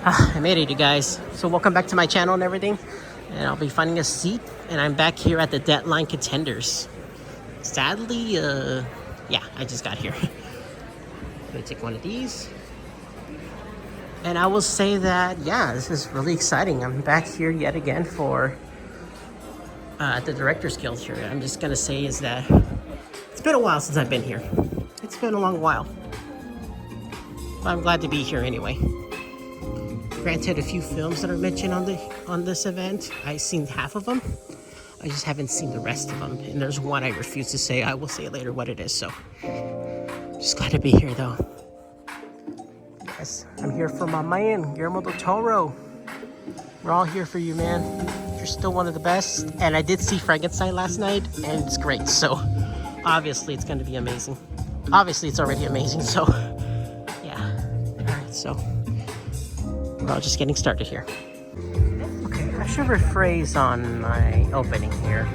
I made it, you guys. So welcome back to my channel and everything. And I'll be finding a seat. And I'm back here at the Deadline Contenders. Sadly, yeah, I just got here. I'm gonna take one of these. And I will say that, yeah, this is really exciting. I'm back here yet again for the Directors Guild here. I'm just gonna say is that it's been a while since I've been here. It's been a long while. But I'm glad to be here anyway. Granted, a few films that are mentioned on this event, I've seen half of them. I just haven't seen the rest of them. And there's one I refuse to say. I will say later what it is. So, just glad to be here, though. Yes, I'm here for my man, Guillermo del Toro. We're all here for you, man. You're still one of the best. And I did see Frankenstein last night, and it's great. So, obviously, it's going to be amazing. Obviously, it's already amazing. So, yeah. All right, so we're all just getting started here. Okay, I should rephrase on my opening here.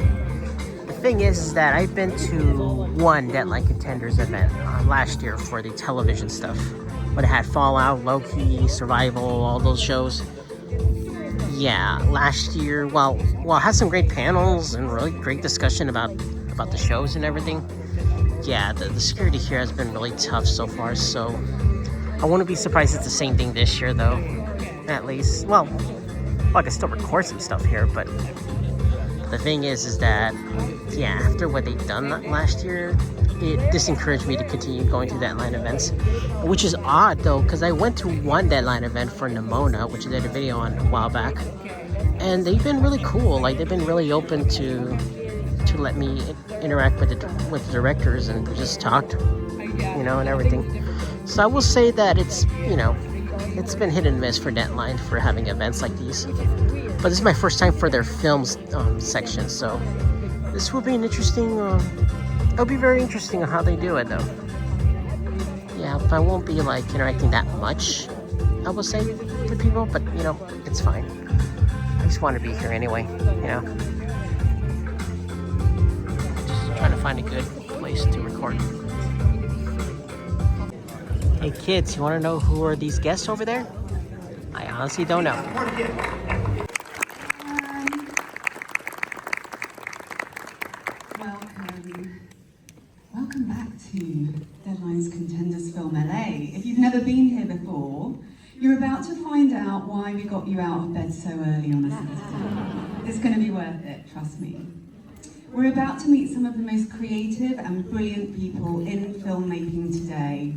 The thing is that I've been to one Deadline Contenders event last year for the television stuff. When it had Fallout, Loki, Survival, all those shows. Yeah, last year, well, it had some great panels and really great discussion about the shows and everything. Yeah, the security here has been really tough so far, so I wouldn't be surprised it's the same thing this year, though. At least, well, I can still record some stuff here, but the thing is that, yeah, after what they've done last year, it disencouraged me to continue going to Deadline events, which is odd, though, because I went to one Deadline event for Nimona, which I did a video on a while back, and they've been really cool. Like, they've been really open to let me interact with the directors and just talk, and everything. So I will say that it's, it's been hit and miss for Deadline for having events like these. But this is my first time for their films section, so this will be an interesting, it'll be very interesting on how they do it, though. Yeah, I won't be, interacting that much, I will say, with people, but, it's fine. I just want to be here anyway, Just trying to find a good place to record. Hey kids, you want to know who are these guests over there? I honestly don't know. Welcome back to Deadline's Contenders Film LA. If you've never been here before, you're about to find out why we got you out of bed so early on a Saturday. It's going to be worth it, trust me. We're about to meet some of the most creative and brilliant people in filmmaking today.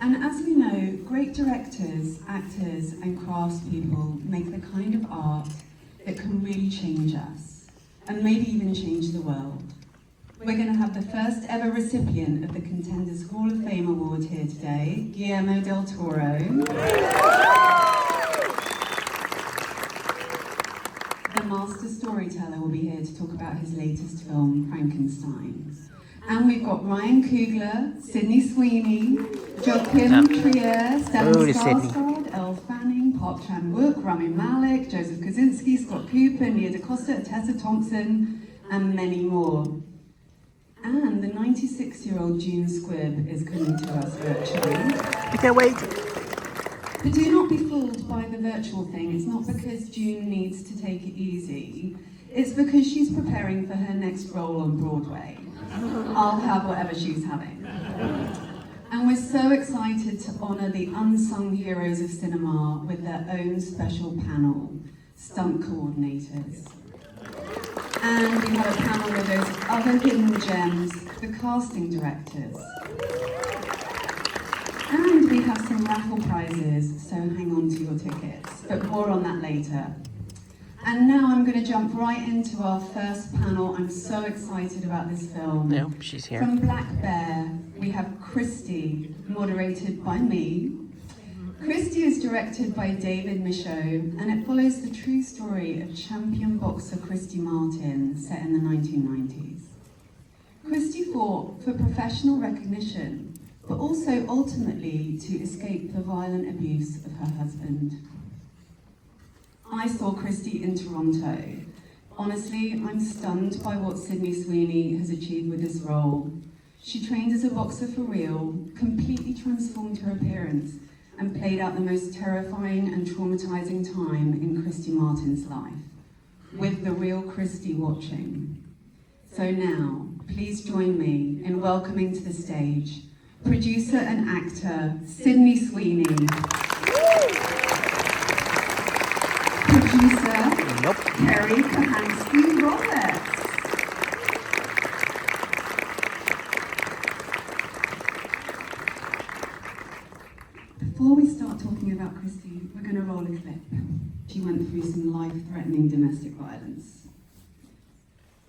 And as we know, great directors, actors, and craftspeople make the kind of art that can really change us, and maybe even change the world. We're going to have the first ever recipient of the Contenders Hall of Fame Award here today, Guillermo del Toro. The master storyteller will be here to talk about his latest film, Frankenstein. And we've got Ryan Coogler, Sydney Sweeney, Joachim Trier, Stellan Skarsgård, Elle Fanning, Park Chan-wook, Rami Malek, Joseph Kosinski, Scott Cooper, Nia DaCosta, Tessa Thompson, and many more. And the 96-year-old June Squibb is coming to us virtually. I can't wait. But do not be fooled by the virtual thing. It's not because June needs to take it easy. It's because she's preparing for her next role on Broadway. I'll have whatever she's having. And we're so excited to honour the unsung heroes of cinema with their own special panel, stunt coordinators. And we have a panel with those other hidden gems, the casting directors. And we have some raffle prizes, so hang on to your tickets, but more on that later. And now I'm going to jump right into our first panel. I'm so excited about this film. Nope, she's here. From Black Bear, we have Christy, moderated by me. Christy is directed by David Michaud, and it follows the true story of champion boxer Christy Martin, set in the 1990s. Christy fought for professional recognition, but also ultimately to escape the violent abuse of her husband. I saw Christy in Toronto. Honestly, I'm stunned by what Sydney Sweeney has achieved with this role. She trained as a boxer for real, completely transformed her appearance, and played out the most terrifying and traumatizing time in Christy Martin's life, with the real Christy watching. So now, please join me in welcoming to the stage producer and actor Sydney Sweeney, producer Kerry Kahansky-Roberts. Before we start talking about Christy, we're going to roll a clip. She went through some life-threatening domestic violence.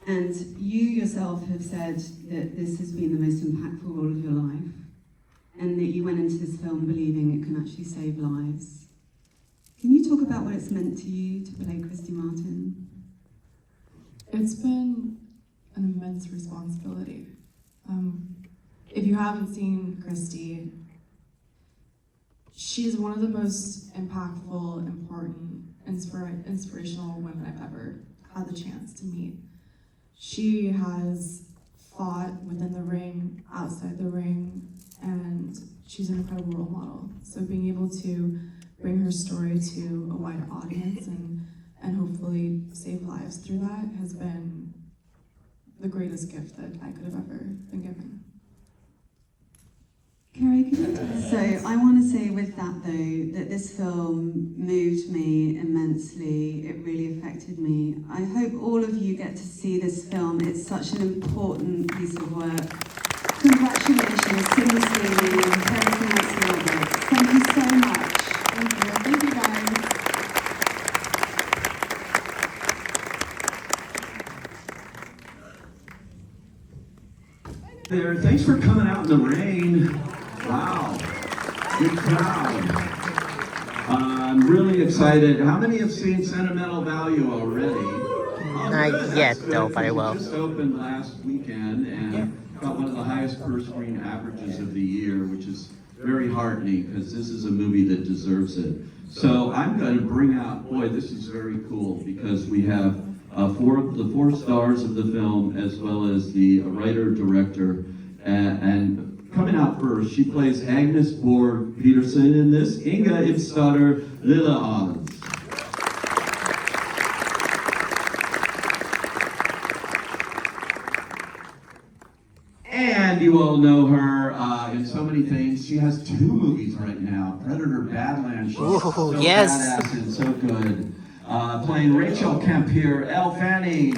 And you yourself have said that this has been the most impactful role of your life, and that you went into this film believing it can actually save lives. Can you talk about what it's meant to you to play Christy Martin? It's been an immense responsibility. If you haven't seen Christy, she's one of the most impactful, important, inspirational women I've ever had the chance to meet. She has fought within the ring, outside the ring, and she's an incredible role model. So being able to bring her story to a wider audience and hopefully save lives through that has been the greatest gift that I could have ever been given. Kerry, so I want to say with that though, that this film moved me immensely. It really affected me. I hope all of you get to see this film. It's such an important piece of work. Congratulations, Sydney Sweeney and Kerry Kahansky-Roberts. Thank you so much. Thank you. Thank you, guys. There, thanks for coming out in the rain. Wow, good crowd. I'm really excited. How many have seen Sentimental Value already? Oh, Not good. yet, That's good, though, but I will. It just opened last weekend and got one of the highest per-screen averages of the year, which is very heartening because this is a movie that deserves it. So I'm going to bring out, boy, this is very cool because we have the four stars of the film as well as the writer-director and coming out first, she plays Agnes Borg Peterson in this, Inga Ibstadter Lilleans. And you all know her in so many things. She has 2 movies right now, Predator Badlands. She's so yes. badass and so good. Playing Rachel Kemp here, Elle Fanning.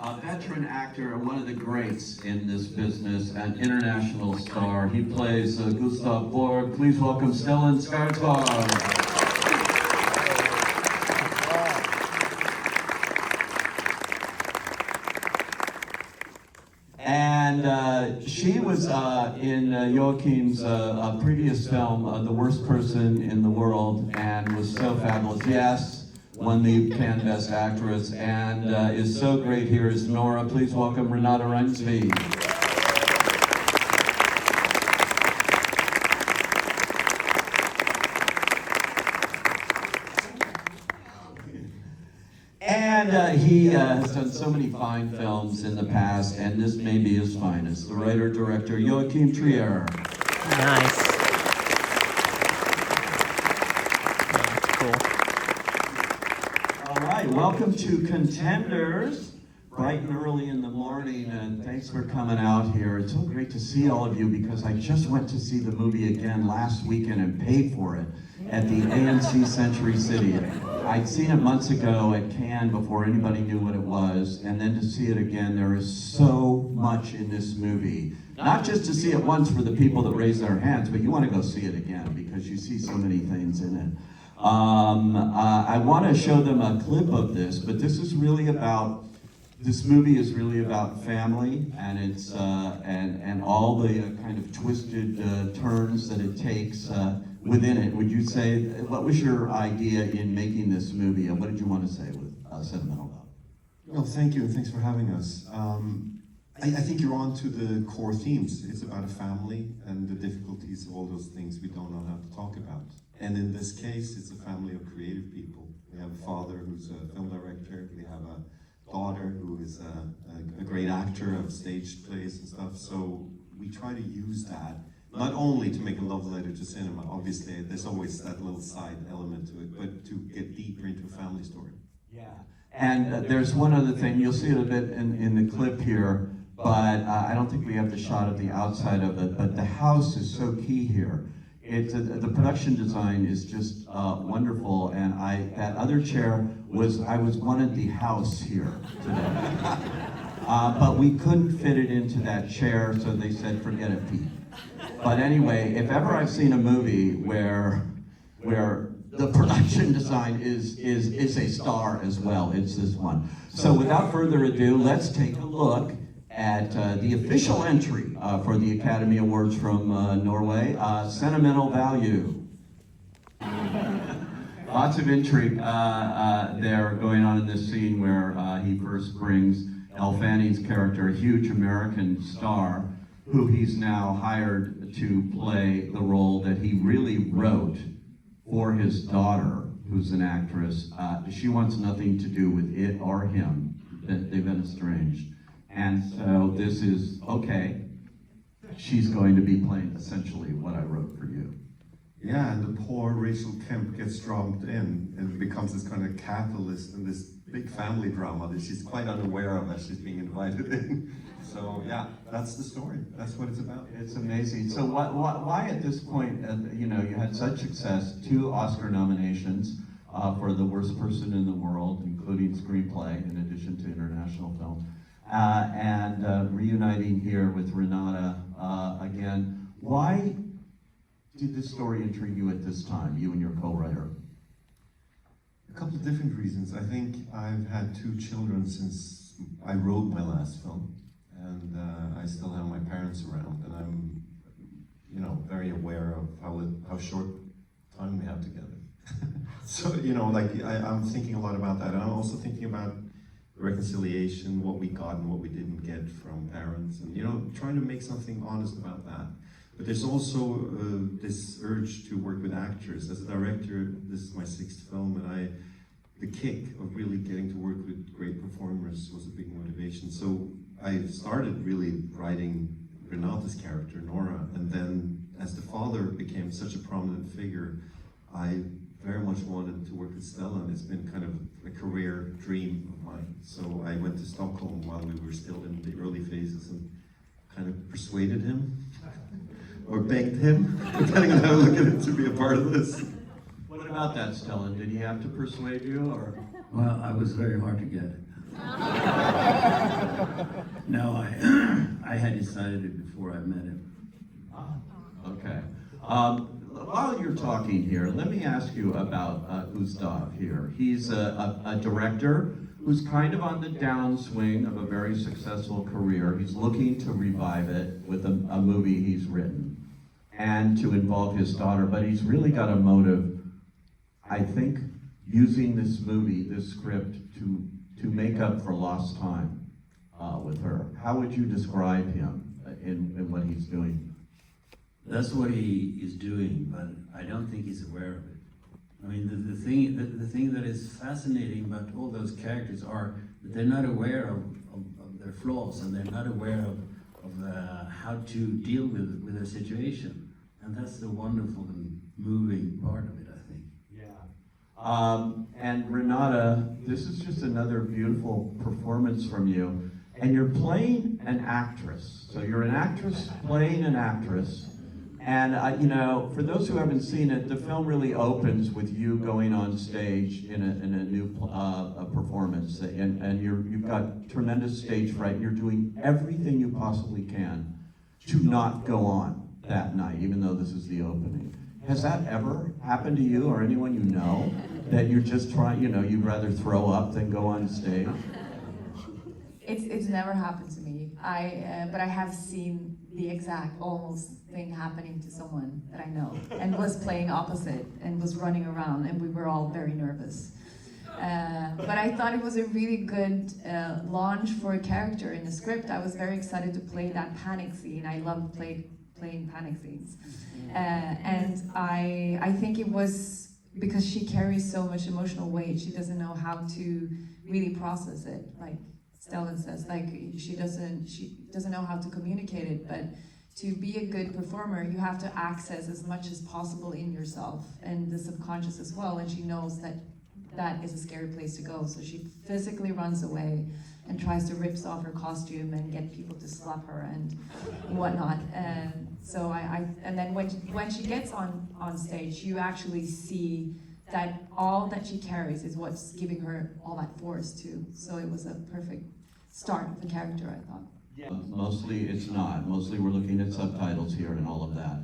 A veteran actor, one of the greats in this business, an international star. He plays Gustav Borg. Please welcome Stellan Skarsgård. And she was in Joachim's previous film, The Worst Person in the World, and was so fabulous. Yes. Won the Cannes Best Actress, and is so great here is Nora. Please welcome Renata Reinsve. And he has done so many fine films in the past, and this may be his finest. The writer-director Joachim Trier. Nice. All right, welcome to Contenders, bright and early in the morning, and thanks for coming out here. It's so great to see all of you because I just went to see the movie again last weekend and paid for it at the AMC Century City. I'd seen it months ago at Cannes before anybody knew what it was, and then to see it again, there is so much in this movie. Not just to see it once for the people that raise their hands, but you want to go see it again because you see so many things in it. I want to show them a clip of this, but this movie is really about family, and it's and all the kind of twisted turns that it takes within it. Would you say, what was your idea in making this movie, and what did you want to say with Sentimental Value? Well, thank you, and thanks for having us. I think you're on to the core themes. It's about a family and the difficulties of all those things we don't know how to talk about. And in this case, it's a family of creative people. We have a father who's a film director, we have a daughter who is a great actor of stage plays and stuff. So we try to use that not only to make a love letter to cinema, obviously there's always that little side element to it, but to get deeper into a family story. Yeah. And there's one other thing, you'll see it a bit in the clip here, but I don't think we have the shot of the outside of it, but the house is so key here. The production design is just wonderful, and that other chair I wanted the house here today. But we couldn't fit it into that chair, so they said, forget it, Pete. But anyway, if ever I've seen a movie where the production design is a star as well, it's this one. So without further ado, let's take a look at the official entry for the Academy Awards from Norway, Sentimental Value. Lots of intrigue there going on in this scene where he first brings Elle Fanning's character, a huge American star, who he's now hired to play the role that he really wrote for his daughter, who's an actress. She wants nothing to do with it or him. They've been estranged. And so this is, okay, she's going to be playing essentially what I wrote for you. Yeah, and the poor Rachel Kemp gets dropped in and becomes this kind of catalyst in this big family drama that she's quite unaware of as she's being invited in. So yeah, that's the story. That's what it's about. It's amazing. So why at this point, you had such success, 2 Oscar nominations for the worst person in the world, including screenplay, in addition to international film, and reuniting here with Renata again. Why did this story intrigue you at this time, you and your co-writer? A couple of different reasons. I think I've had 2 children since I wrote my last film, and I still have my parents around, and I'm, very aware of how short time we have together. So, I'm thinking a lot about that, and I'm also thinking about reconciliation, what we got and what we didn't get from parents, and trying to make something honest about that. But there's also this urge to work with actors. As a director, this is my 6th film, and the kick of really getting to work with great performers was a big motivation. So I started really writing Renata's character, Nora, and then as the father became such a prominent figure, I very much wanted to work with Stella, and it's been kind of a career dream of mine. So I went to Stockholm while we were still in the early phases and kind of persuaded him, or begged him, depending on how you look at it, to be a part of this. What about that, Stellan? Did he have to persuade you, or? Well, I was very hard to get. No, I had decided it before I met him. Okay. While you're talking here, let me ask you about Gustav here. He's a director who's kind of on the downswing of a very successful career. He's looking to revive it with a movie he's written and to involve his daughter, but he's really got a motive, I think, using this movie, this script, to make up for lost time with her. How would you describe him in what he's doing? That's what he is doing, but I don't think he's aware of it. I mean, the thing that is fascinating about all those characters are that they're not aware of their flaws, and they're not aware of how to deal with their situation. And that's the wonderful and moving part of it, I think. Yeah. And Renata, this is just another beautiful performance from you. And you're playing an actress. So you're an actress playing an actress. And, for those who haven't seen it, the film really opens with you going on stage in a new performance. And you've got tremendous stage fright. You're doing everything you possibly can to not go on that night, even though this is the opening. Has that ever happened to you or anyone you know, that you're just trying, you'd rather throw up than go on stage? It's never happened to me. But I have seen the exact almost thing happening to someone that I know, and was playing opposite and was running around, and we were all very nervous. But I thought it was a really good launch for a character in the script. I was very excited to play that panic scene. I love playing panic scenes, and I think it was because she carries so much emotional weight. She doesn't know how to really process it. Like Stellan says, like she doesn't know how to communicate it, but to be a good performer, you have to access as much as possible in yourself and the subconscious as well. And she knows that that is a scary place to go. So she physically runs away and tries to rip off her costume and get people to slap her and whatnot. And so and then when she gets on stage, you actually see that all that she carries is what's giving her all that force too. So it was a perfect start of the character, I thought. Mostly it's not. Mostly we're looking at subtitles here and all of that.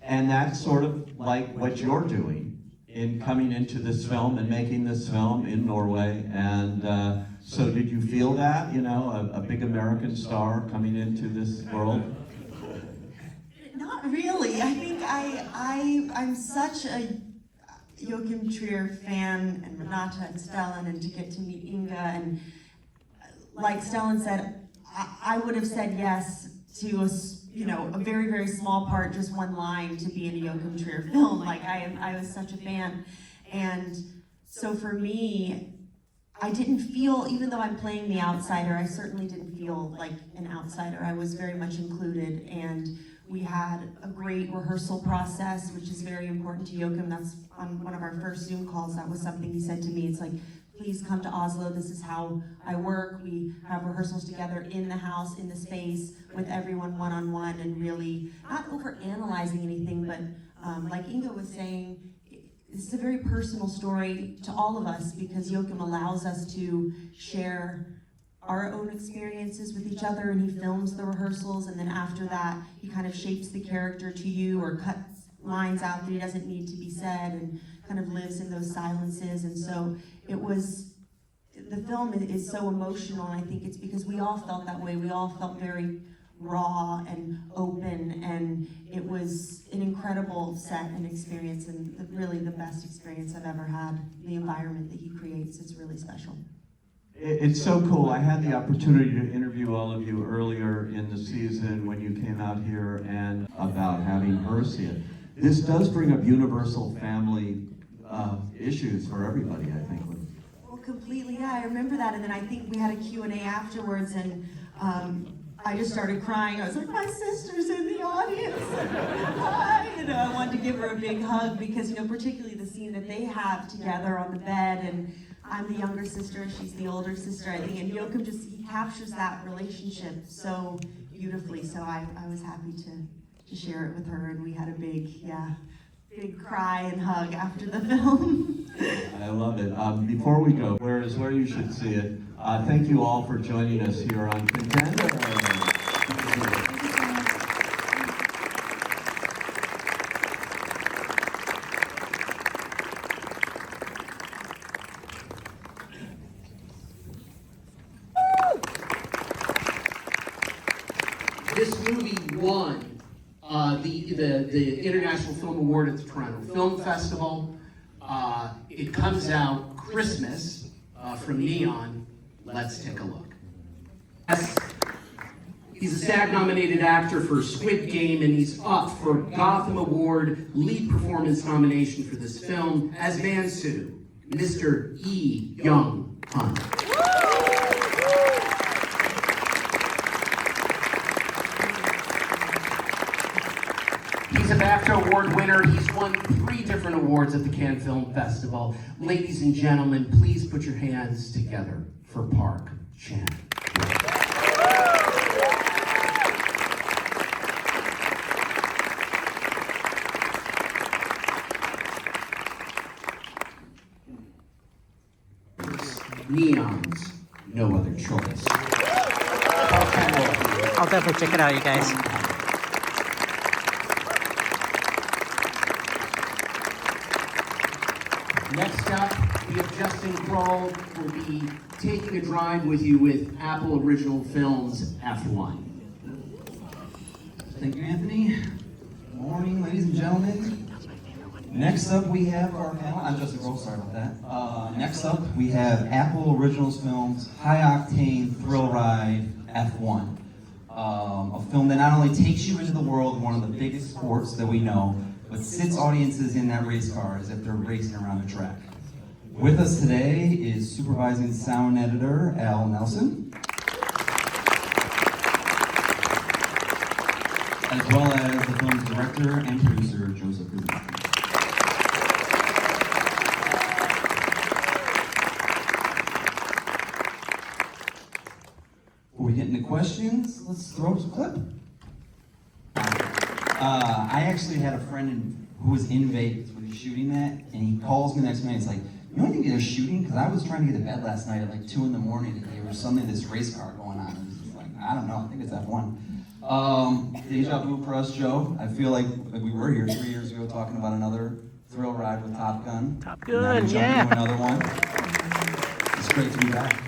And that's sort of like what you're doing in coming into this film and making this film in Norway. And so did you feel that, you know, a big American star coming into this world? Not really. I think I'm such a Joachim Trier fan, and Renata and Stellan, and to get to meet Inga, and like Stellan said, I would have said yes to a very, very small part, just one line, to be in a Joachim Trier film. Like I was such a fan. And so for me, I didn't feel, even though I'm playing the outsider, I certainly didn't feel like an outsider. I was very much included, and we had a great rehearsal process, which is very important to Joachim. That's on one of our first Zoom calls. That was something he said to me. It's like, please come to Oslo. This is how I work. We have rehearsals together in the house, in the space, with everyone one-on-one, and really not over-analyzing anything, but like Inga was saying, it's a very personal story to all of us, because Joachim allows us to share our own experiences with each other, and he films the rehearsals, and then after that, he kind of shapes the character to you, or cuts lines out that he doesn't need to be said, and kind of lives in those silences. And so the film is so emotional, and I think it's because we all felt that way. We all felt very raw and open, and it was an incredible set and experience, and really the best experience I've ever had. The environment that he creates, it's really special. It's so cool. I had the opportunity to interview all of you earlier in the season when you came out here, and about having her see it. This does bring up universal family issues for everybody, I think. Well, completely, yeah, I remember that, and then I think we had a Q&A afterwards, and I just started crying. I was like, my sister's in the audience. Hi. I wanted to give her a big hug, because, particularly the scene that they have together on the bed, and I'm the younger sister, she's the older sister, I think, and Joachim he captures that relationship so beautifully, so I was happy to share it with her, and we had a big cry and hug after the film. I love it. Before we go, where you should see it, thank you all for joining us here on Contender. This movie won the International Film Award at the Toronto Film Festival. It comes out Christmas from Neon. Let's take a look. He's a SAG-nominated actor for Squid Game, and he's up for Gotham Award lead performance nomination for this film as Mansu, Mr. E. Young Hun. He's a BAFTA Award winner. He's won 3 different awards at the Cannes Film Festival. Ladies and gentlemen, please put your hands together for Park Chan. Neon's No Other Choice. I'll definitely check it out, you guys. Next up, we have Justin Kroll will be taking a drive with you with Apple Original Films F1. Thank you, Anthony. Good morning, ladies and gentlemen. Next up, we have our panel. I'm Justin Kroll, sorry about that. Next up, we have Apple Originals Films High Octane Thrill Ride F1. A film that not only takes you into the world of one of the biggest sports that we know, but sits audiences in that race car as if they're racing around a track. With us today is supervising sound editor Al Nelson, as well as the film's director and producer Joseph Guzman. Before we get into questions, let's throw up a clip. I actually had a friend who was in Vegas when he was shooting that, and he calls me the next minute. He's like, "You know anything they're shooting? Because I was trying to get to bed last night at like 2 in the morning, and there was suddenly this race car going on." And I was just like, "I don't know. I think it's F1." Deja vu for us, Joe. I feel like we were here 3 years ago talking about another thrill ride with Top Gun. Top Now you're Gun, jumping yeah. into another one. It's great to be back.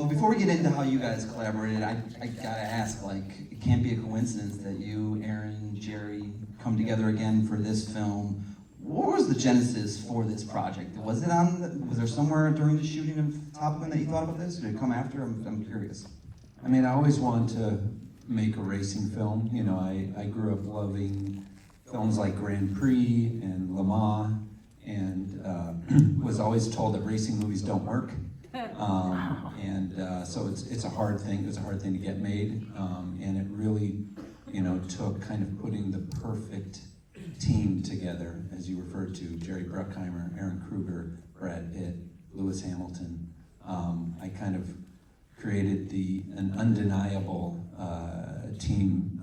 Before we get into how you guys collaborated, I gotta ask, like, it can't be a coincidence that you, Aaron, Jerry, come together again for this film. What was the genesis for this project? Was there somewhere during the shooting of Top Gun that you thought about this? Did it come after? I'm curious. I mean, I always wanted to make a racing film. You know, I grew up loving films like Grand Prix and Le Mans, and was always told that racing movies don't work. So it's a hard thing. It was a hard thing to get made, and it really, you know, took kind of putting the perfect team together, as you referred to: Jerry Bruckheimer, Aaron Kruger, Brad Pitt, Lewis Hamilton. I kind of created an undeniable team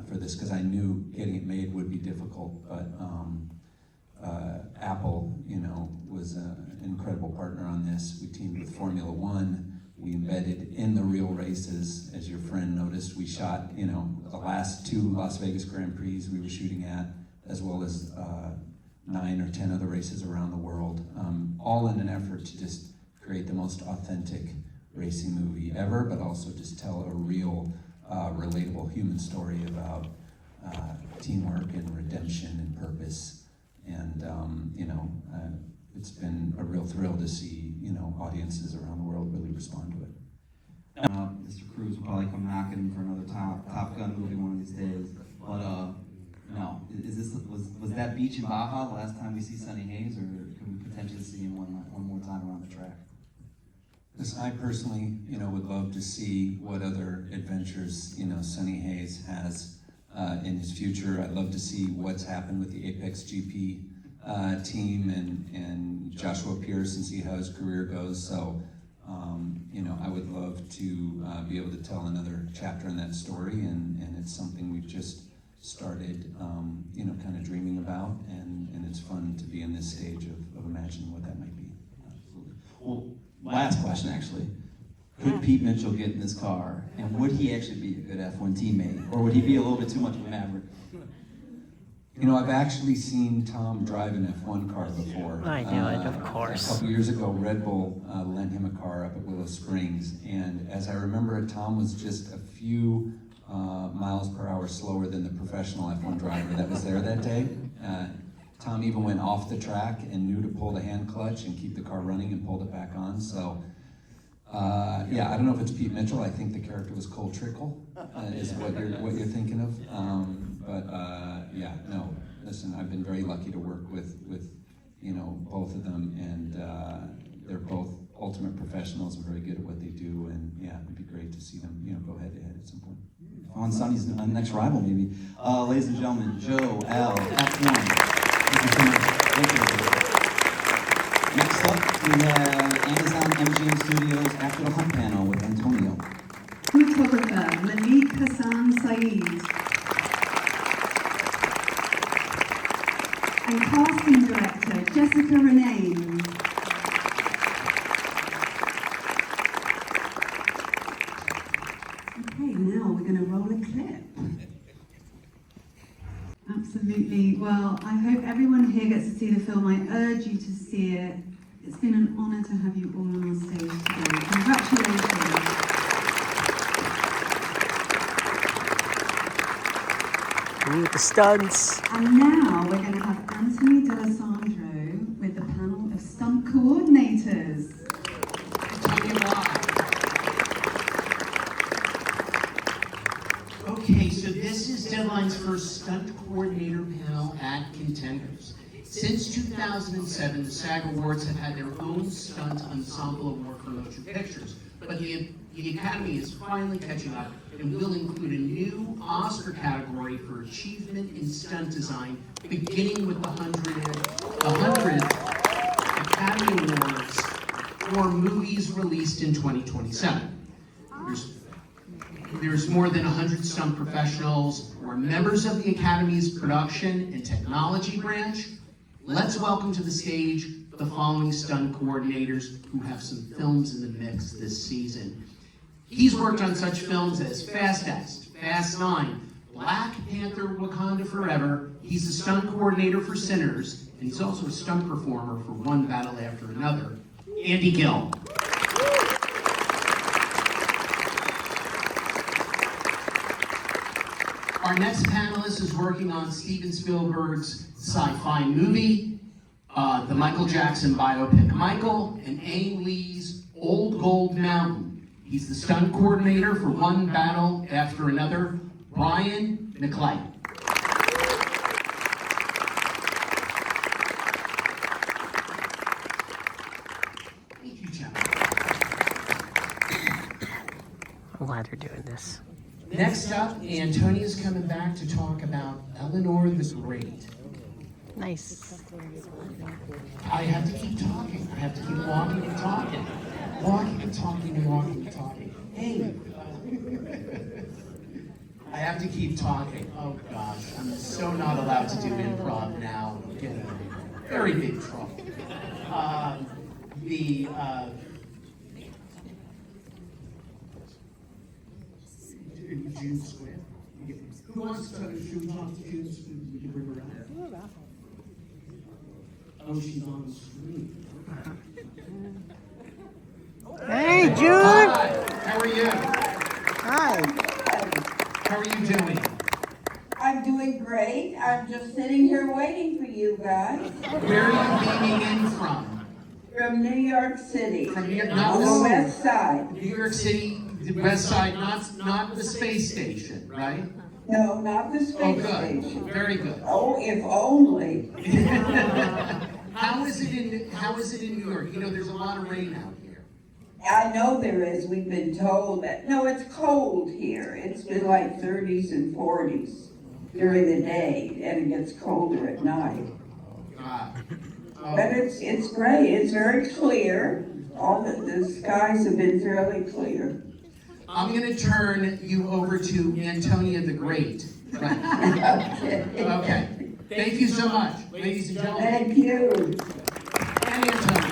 for this because I knew getting it made would be difficult, but Apple, you know, was an incredible partner on this. We teamed with Formula One. We embedded in the real races, as your friend noticed. We shot, you know, the last 2 Las Vegas Grand Prix we were shooting at, as well as 9 or 10 other races around the world, all in an effort to just create the most authentic racing movie ever, but also just tell a real, relatable human story about teamwork and redemption and purpose. And you know, it's been a real thrill to see, you know, audiences around the world really respond to it. Mr. Cruise will probably come knocking for another Top Gun movie one of these days. But no, was that beach in Baja the last time we see Sonny Hayes, or can we potentially see him one more time around the track? Listen, I personally, you know, would love to see what other adventures, you know, Sonny Hayes has in his future. I'd love to see what's happened with the Apex GP team and Joshua Pierce and see how his career goes. So, you know, I would love to be able to tell another chapter in that story, and it's something we've just started, you know, kind of dreaming about, and it's fun to be in this stage of imagining what that might be. Absolutely. Well, last question actually. Could Pete Mitchell get in this car, and would he actually be a good F1 teammate, or would he be a little bit too much of a maverick? You know, I've actually seen Tom drive an F1 car before. I knew it, of A course. couple years ago, Red Bull lent him a car up at Willow Springs, and as I remember it, Tom was just a few miles per hour slower than the professional F1 driver that was there that day. Tom even went off the track and knew to pull the hand clutch and keep the car running and pulled it back on. So, yeah, I don't know if it's Pete Mitchell. I think the character was Cole Trickle, is what you're thinking of. Yeah, no. Listen, I've been very lucky to work with you know, both of them, and they're both ultimate professionals and very good at what they do. And yeah, it'd be great to see them, you know, go head to head at some point. On Sonny's next rival, maybe. Ladies and gentlemen, Joe, Al, F1. Thank you so much. Thank you. Next up, we have Amazon MGM Studios After the Hunt panel with Antonio. Photographer Malik Hassan Saeed. And casting director Jessica Renee. Okay, now we're going to roll a clip. Absolutely. Well, I hope everyone here gets to see the film. I urge you to see it. It's been an honour to have you all on our stage today. Congratulations. Ooh, the stunts. And now we're going to have Anthony D'Alessandro with the panel of stunt coordinators. Tell me why. Okay, so this is Deadline's first stunt coordinator panel at Contenders. Since 2007, the SAG Awards have had their own stunt ensemble award for motion pictures, but the Academy is finally catching up and will include a new Oscar category for achievement in stunt design, beginning with the 100th Academy Awards for movies released in 2027. There's more than 100 stunt professionals who are members of the Academy's production and technology branch. Let's welcome to the stage the following stunt coordinators who have some films in the mix this season. He's worked on such films as Fast X, Fast 9, Black Panther Wakanda Forever. He's a stunt coordinator for Sinners, and he's also a stunt performer for One Battle After Another. Andy Gill. Our next panelist is working on Steven Spielberg's sci-fi movie, the Michael Jackson biopic Michael, and Ang Lee's Old Gold Mountain. He's the stunt coordinator for One Battle After Another, Brian McLeod. Thank you, gentlemen. I'm glad they're doing this. Next up, Antonia's coming back to talk about Eleanor the Great. Nice. I have to keep talking. I have to keep walking and talking. Walking and talking and walking and talking. Hey. I have to keep talking. Oh gosh, I'm so not allowed to do improv now. I'm getting in very big trouble. June Square. Who wants to talk to June Square? We can bring her out. Oh, she's on the screen. Hey, June! Hi, how are you? Hi. How are you doing? I'm doing great. I'm just sitting here waiting for you guys. Where are you beaming in from? From New York City. From New York, on not the west side. New York City, the west side, not the space station, right? No, not the Oh, space good. station. Very good. Oh, if only. How is it in New York? You know, there's a lot of rain out here. I know there is. We've been told that. No, it's cold here. It's been like 30s and 40s during the day, and it gets colder at night. God. But it's great. It's very clear. All the skies have been fairly clear. I'm going to turn you over to Antonia the Great. Right. Okay. Okay. Thank you so much, ladies and gentlemen. Thank you. And Antonia.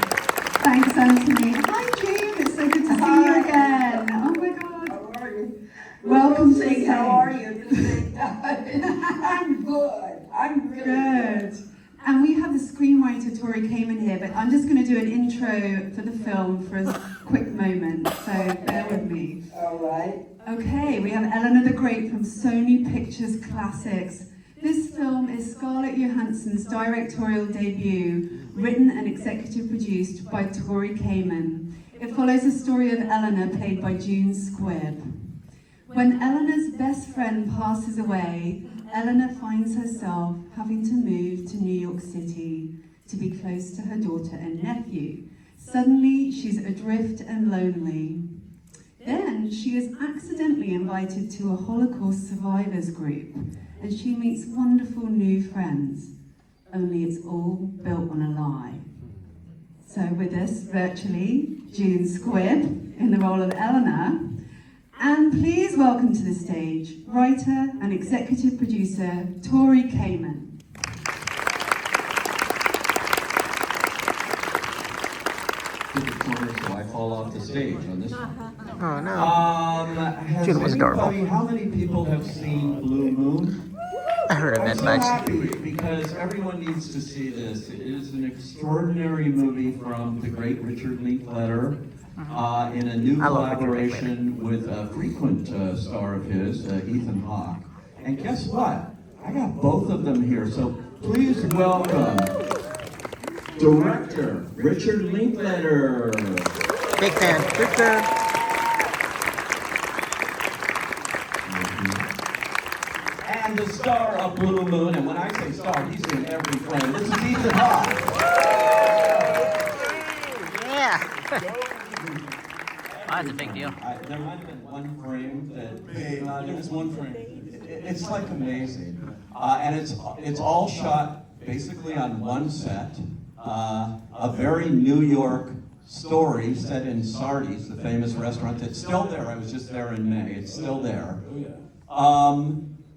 Thanks, Anthony. Hi, June. It's so good to see you again. Oh my God. How are you? Welcome to the Say, how are stage. you at the same time? I'm good. I'm really good. Good. And we have the screenwriter Tori Kamen here, but I'm just going to do an intro for the film for a quick moment, so bear with me. All right. Okay, we have Eleanor the Great from Sony Pictures Classics. This film is Scarlett Johansson's directorial debut, written and executive produced by Tori Kamen. It follows the story of Eleanor, played by June Squibb. When Eleanor's best friend passes away, Eleanor finds herself having to move to New York City to be close to her daughter and nephew. Suddenly, she's adrift and lonely. Then, she is accidentally invited to a Holocaust survivors group, and she meets wonderful new friends, only it's all built on a lie. So with us, virtually, June Squibb in the role of Eleanor. And please welcome to the stage, writer and executive producer, Tori Kamen. So I fall off the stage on this one. Oh, no. Has Jude was adorable. anybody, how many people have seen Blue Moon? I heard of I'm it so much. happy because everyone needs to see this. It is an extraordinary movie from the great Richard Linklater in a new I love Richard collaboration with a frequent star of his, Ethan Hawke. And guess what? I got both of them here, so please welcome director Richard Linklater. Big fan. Big fan. And the star of Blue Moon, and when I say star, he's in every frame. This is Ethan Hawke. Yeah. Oh, that's a big deal. There might have been one frame that There was one frame. it's like amazing, and it's all shot basically on one set. A very New York story set in Sardi's, the famous restaurant that's still there. I was just there in May. It's still there.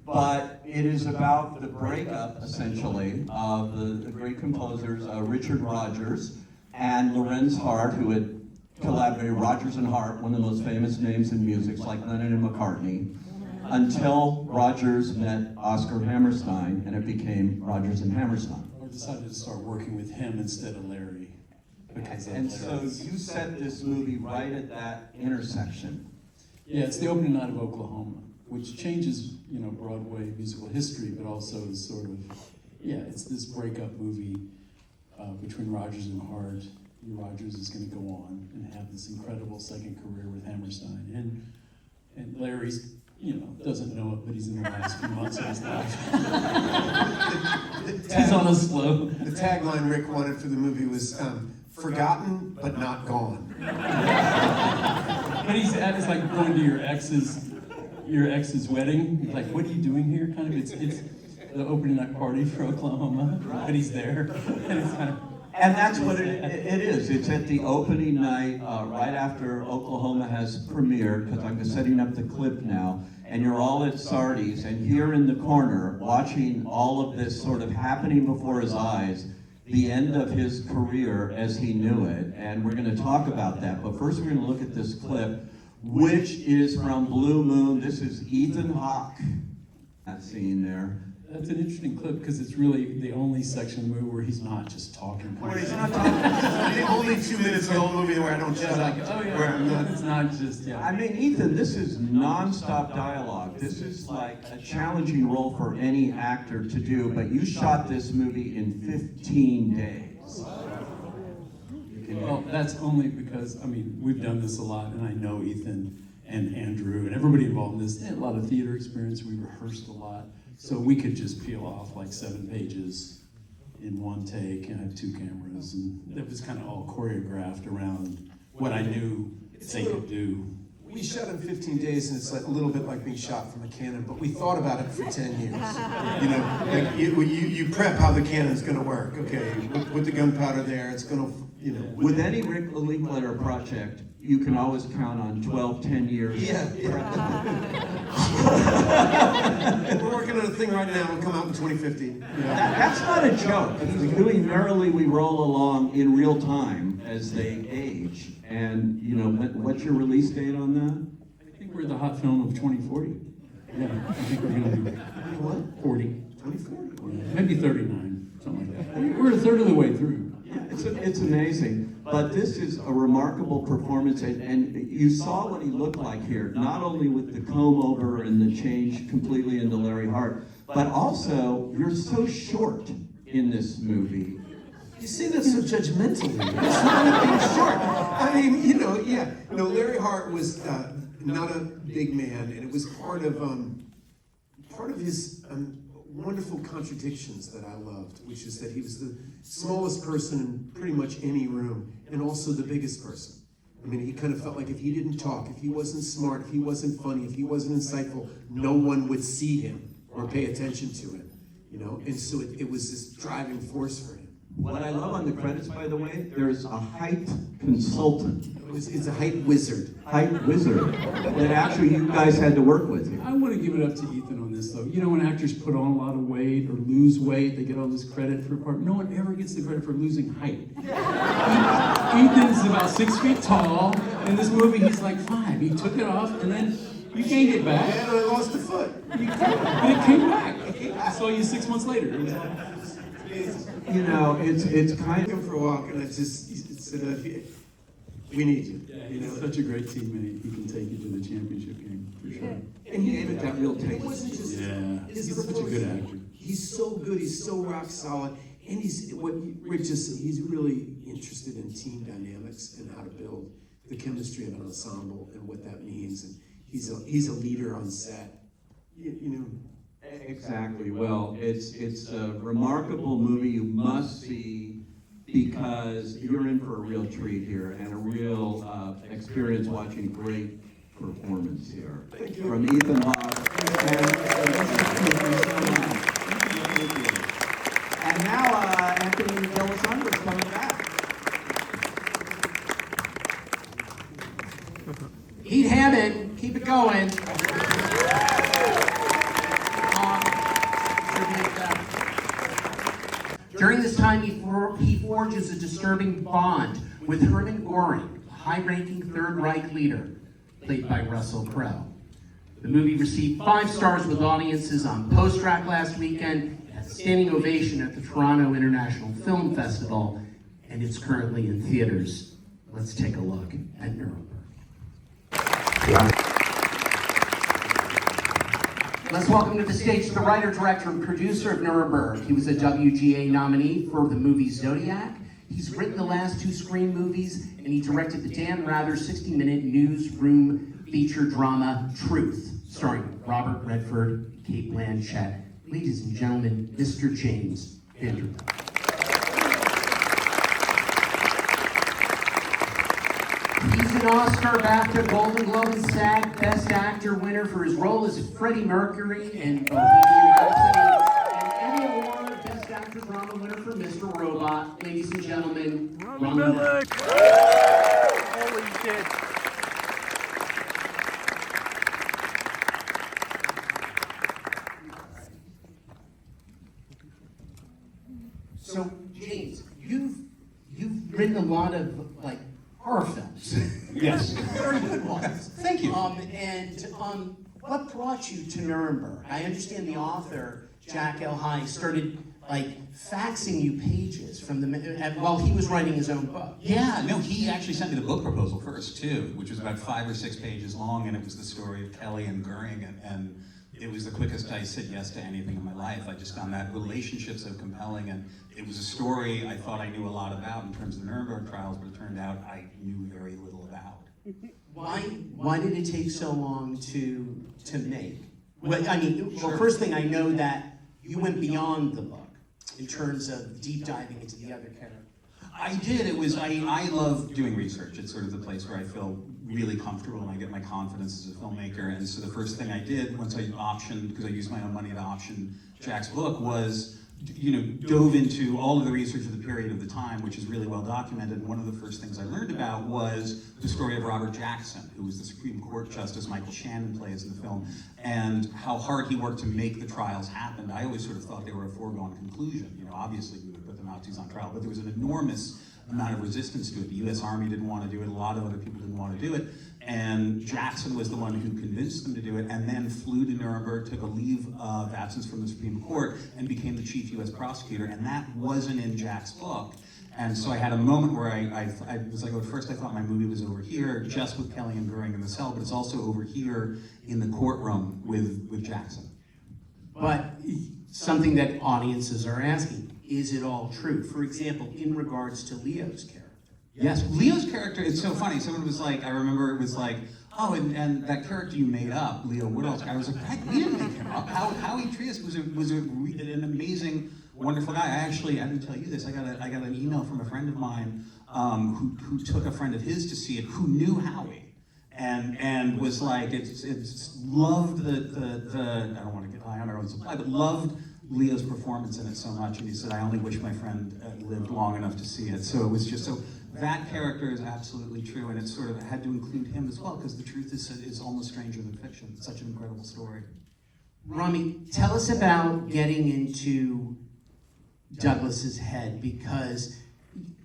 But it is about the breakup, essentially, of the great composers Richard Rodgers and Lorenz Hart, who had collaborated, Rodgers and Hart, one of the most famous names in music, like Lennon and McCartney, until Rodgers met Oscar Hammerstein, and it became Rodgers and Hammerstein. I decided to start working with him instead of Larry. And so you set this movie right at that intersection. Yeah, it's the opening night of Oklahoma, which changes, Broadway musical history, but also is sort of, it's this breakup movie between Rodgers and Hart. Rodgers is going to go on and have this incredible second career with Hammerstein, and Larry's, doesn't know it, but he's in the last few months of his life. He's on a slow. The tagline Rick wanted for the movie was forgotten but not gone. But it's like going to your ex's wedding. Like, what are you doing here? Kind of. It's the opening night party for Oklahoma, but he's there, and it's kind of. And that's what it is. It's at the opening night, right after Oklahoma has premiered, because I'm setting up the clip now, and you're all at Sardi's, and here in the corner, watching all of this sort of happening before his eyes, the end of his career as he knew it, and we're going to talk about that. But first we're going to look at this clip, which is from Blue Moon. This is Ethan Hawke. That scene there. That's an interesting clip because it's really the only section of the movie where he's not just talking. Where he's not talking. Only 2 minutes of the whole movie where I don't shut up. Where I'm not. It's not just, I mean, Ethan, this is non-stop dialogue. This is like a challenging role for any actor to do, but you shot this movie in 15 days. Well, that's only because, we've done this a lot, and I know Ethan and Andrew and everybody involved in this. They had a lot of theater experience. We rehearsed a lot. So we could just peel off like 7 pages in one take and have 2 cameras. And it was kind of all choreographed around what I knew they could do. We shot in 15 days, and it's like a little bit like being shot from a cannon, but we thought about it for 10 years. You prep how the cannon's going to work. Okay, with the gunpowder there, it's going to, With any Rick Linklater project, you can always count on 12, 10 years. Yeah. We're working on a thing right now. It'll come out in 2050. That's not a joke. He's doing Merrily We Roll Along in real time as they age. And, what's your release date on that? I think we're the hot film of 2040. Yeah, I think we're going to do What? 40. 2040? Yeah, maybe 39, something like that. We're a third of the way through. Yeah, it's amazing. But this is a remarkable performance, and you saw what he looked like here, not only with the comb over and the change completely into Larry Hart, but also you're so short in this movie. You say that so judgmentally. It's not being short. Larry Hart was not a big man, and it was part of his wonderful contradictions that I loved, which is that he was the smallest person in pretty much any room, and also the biggest person. He kind of felt like if he didn't talk, if he wasn't smart, if he wasn't funny, if he wasn't insightful, no one would see him or pay attention to him, and so it was this driving force for him. What I love on the credits, by the way, there's a height consultant. It's a height wizard. Height wizard that actually you guys had to work with. I want to give it up to Ethan on this, though. When actors put on a lot of weight or lose weight, they get all this credit for a part. No one ever gets the credit for losing height. Ethan's about 6 feet tall. In this movie, he's like 5. He took it off, and then you gained it back. And I lost a foot. But it came back. I saw you 6 months later. It's kind Come of... for a walk, and we need you. He's such a great teammate. He can take you to the championship game, for sure. And he gave it that real taste. It wasn't just his He's such a good actor. He's so good. He's so rock solid, and he's really interested in team dynamics and how to build the chemistry of an ensemble and what that means. And he's a leader on set. Exactly. Well, it's a remarkable movie you must see because you're in for a real treat here and a real experience watching great performance here from Ethan Hawke. And now Anthony D'Alessandro's coming back. Pete Hammond, keep it going. During this time, he forges a disturbing bond with Hermann Göring, the high-ranking Third Reich leader, played by Russell Crowe. The movie received 5 stars with audiences on Post-Track last weekend, it had a standing ovation at the Toronto International Film Festival, and it's currently in theaters. Let's take a look at Nuremberg. Let's welcome to the stage the writer, director, and producer of Nuremberg. He was a WGA nominee for the movie Zodiac. He's written the last 2 Scream movies, and he directed the Dan Rather 60-minute newsroom feature drama Truth, starring Robert Redford and Kate Blanchett. Ladies and gentlemen, Mr. James Vanderbilt. He's an Oscar, BAFTA, Golden Globe, and SAG Best Actor winner for his role as Freddie Mercury in Bohemian Rhapsody, and Emmy Award Best Actor Drama winner for Mr. Robot. Ladies and gentlemen, Rami Malek. Holy shit. So, James, you've written a lot of horror films. Yes. Very good ones. Thank you. What brought you to Nuremberg? I understand the author, Jack L. High, started faxing you pages from while he was writing his own book. Yeah, no, he actually sent me the book proposal first too, which was about 5 or 6 pages long, and it was the story of Kelly and Göring, and it was the quickest I said yes to anything in my life. I just found that relationship so compelling, and it was a story I thought I knew a lot about in terms of the Nuremberg trials, but it turned out I knew very little about. Why did it take so long to make? Well, first thing, I know that you went beyond the book in terms of deep diving into the other characters. I did. I love doing research. It's sort of the place where I feel really comfortable and I get my confidence as a filmmaker. And so the first thing I did once I optioned, because I used my own money to option Jack's book, was dove into all of the research of the period of the time, which is really well documented. And one of the first things I learned about was the story of Robert Jackson, who was the Supreme Court Justice Michael Shannon plays in the film, and how hard he worked to make the trials happen. I always sort of thought they were a foregone conclusion. Obviously we would put the Nazis on trial, but there was an enormous amount of resistance to it. The US Army didn't want to do it, a lot of other people didn't want to do it, and Jackson was the one who convinced them to do it, and then flew to Nuremberg, took a leave of absence from the Supreme Court, and became the chief US prosecutor, and that wasn't in Jack's book. And so I had a moment where I was like, at first I thought my movie was over here, just with Kelly and Göring in the cell, but it's also over here in the courtroom with Jackson. But something that audiences are asking, is it all true? For example, in regards to Leo's character. Yes, Leo's character, it's so funny. Someone was like, I remember it was like, oh, and that character you made up, Leo Woodall's, I was like, we didn't make him up. Howie Trias was an amazing, wonderful guy. I didn't tell you this, I got an email from a friend of mine who took a friend of his to see it, who knew Howie. And was like, it's loved the I don't want to get high on our own supply, but loved Leo's performance in it so much, and he said, I only wish my friend lived long enough to see it. So it was just, so that character is absolutely true, and it sort of had to include him as well, because the truth is almost stranger than fiction. It's such an incredible story. Rami, tell us about getting into Douglas's head, because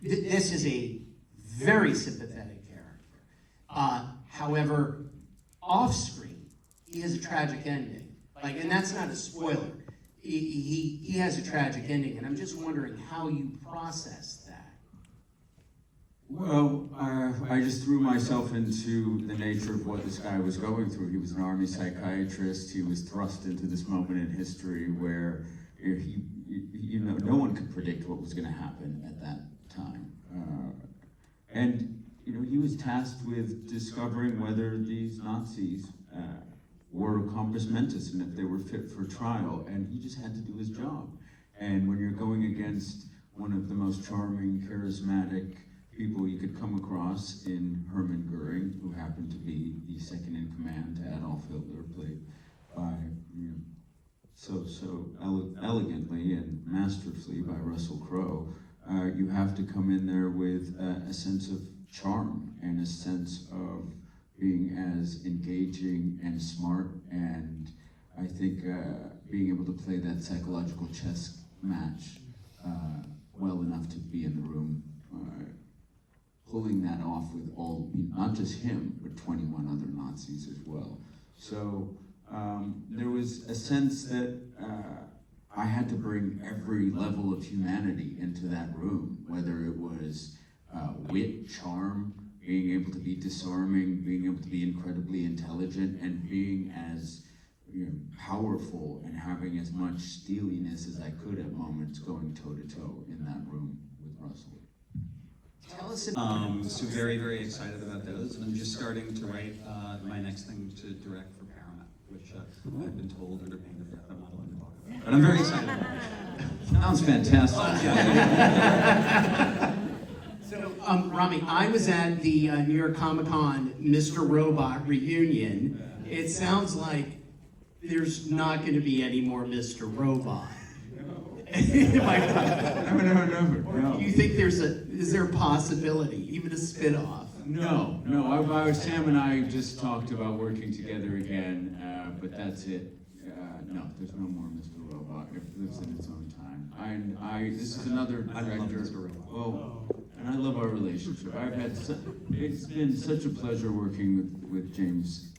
this is a very sympathetic character. However, off-screen, he has a tragic ending. And that's not a spoiler. He has a tragic ending, and I'm just wondering how you process that. Well, I just threw myself into the nature of what this guy was going through. He was an army psychiatrist. He was thrust into this moment in history where no one could predict what was going to happen at that time. And he was tasked with discovering whether these Nazis were compos mentis and if they were fit for trial, and he just had to do his job. And when you're going against one of the most charming, charismatic people you could come across in Hermann Goering, who happened to be the second in command to Adolf Hitler, played by, so elegantly and masterfully by Russell Crowe, you have to come in there with a sense of charm and a sense of being as engaging and smart, and I think being able to play that psychological chess match well enough to be in the room, pulling that off with all, not just him, but 21 other Nazis as well. So there was a sense that I had to bring every level of humanity into that room, whether it was wit, charm, being able to be disarming, being able to be incredibly intelligent, and being as powerful and having as much steeliness as I could at moments, going toe-to-toe in that room with Russell. Tell us So very, very excited about those, and I'm just starting to write my next thing to direct for Paramount, which I've been told under pain of death I'm not allowed to talk about. But I'm very excited about it. Sounds fantastic. So, Rami, I was at the New York Comic-Con Mr. Robot reunion. It sounds like there's not going to be any more Mr. Robot. No. Do you think is there a possibility, even a spin-off? No. Sam and I just talked about working together again, but that's it. No, there's no more Mr. Robot. It lives in its own time. This is another director. I love Mr. Robot. Well, and I love our relationship. It's been such a pleasure working with James.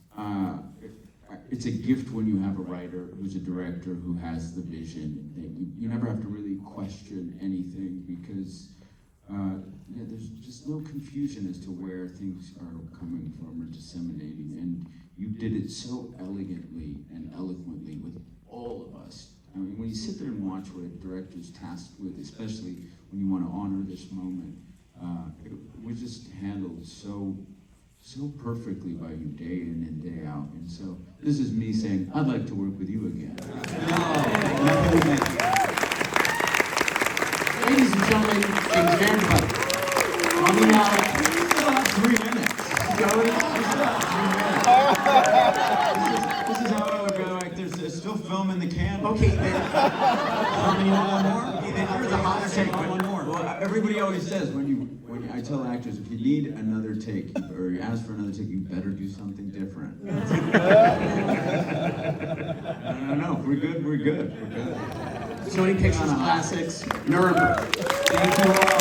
It's a gift when you have a writer who's a director who has the vision. You never have to really question anything because there's just no confusion as to where things are coming from or disseminating. And you did it so elegantly and eloquently with all of us. I mean, when you sit there and watch what a director's tasked with, especially when you want to honor this moment, it was just handled so perfectly by you day in and day out. And so this is me saying, I'd like to work with you again. Ladies and gentlemen, James Vanderbilt. Rami Malek. We still have 3 minutes. This is how it would go. Like, there's still film in the can. Okay, then. You want one more? Okay, then here's a hot take. One more. Well, everybody always says when I tell actors, if you need another take or you ask for another take, you better do something different. No. We're good. Sony Pictures Classics, Nuremberg. Thank you all.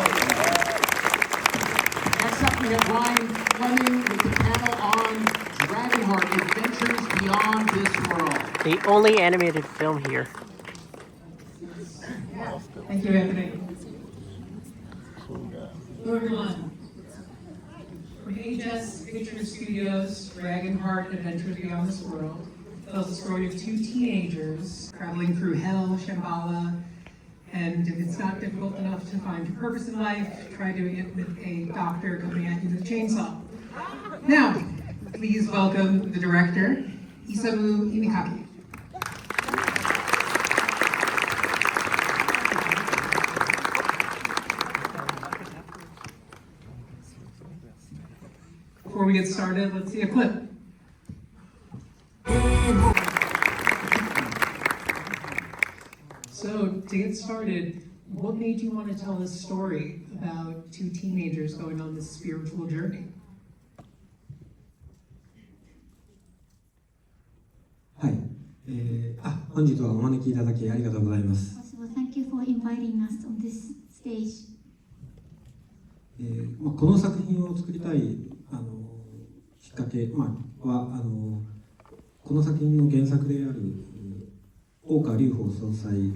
Next up, we have Ryan Fleming with the panel on Dragonheart Adventures Beyond This World. The only animated film here. Thank you, Anthony. Hello, everyone. From HS Pictures Studios, Dragonheart Adventures Beyond This World tells the story of 2 teenagers traveling through hell, Shambhala, and if it's not difficult enough to find your purpose in life, try doing it with a doctor coming at you with a chainsaw. Now, please welcome the director, Isamu Imikaki. Before we get started, let's see a clip. So, to get started, what made you want to tell this story about 2 teenagers going on this spiritual journey? Well, thank you for inviting us on this stage. この作品を作りたいきっかけ、はこの作品の原作である大川隆法総裁、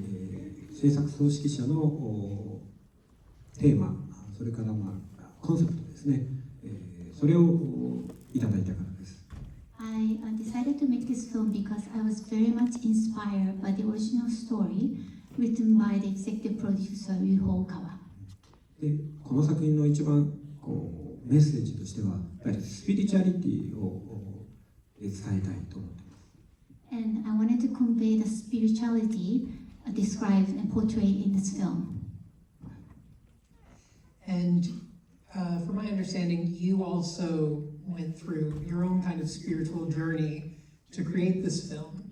制作総指揮者のテーマ、それから、コンセプトですね、それをいただいたからです。I decided to make this film because I was very much inspired by the original story written by the executive producer Ryuho Kawa. でこの作品の一番メッセージとしてはやっぱりスピリチュアリティを伝えたいと思っています。wanted to convey the spirituality described and portrayed in this film. And from my understanding, you also went through your own kind of spiritual journey to create this film.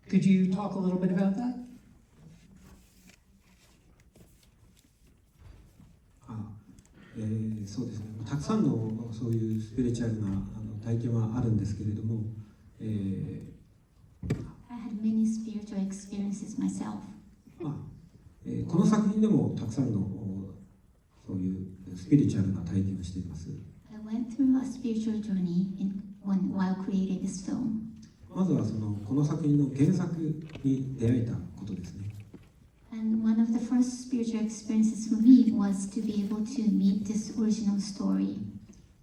Could you talk a little bit about that? そうですね。たくさんのそういうスピリチュアルな体験はあるんですけれども、I had many spiritual experiences myself. この作品でもたくさんのそういうスピリチュアルな体験をしています。I went through a spiritual journey while creating this film. まずはこの作品の原作に出会えたことですね。And one of the first spiritual experiences for me was to be able to meet this original story.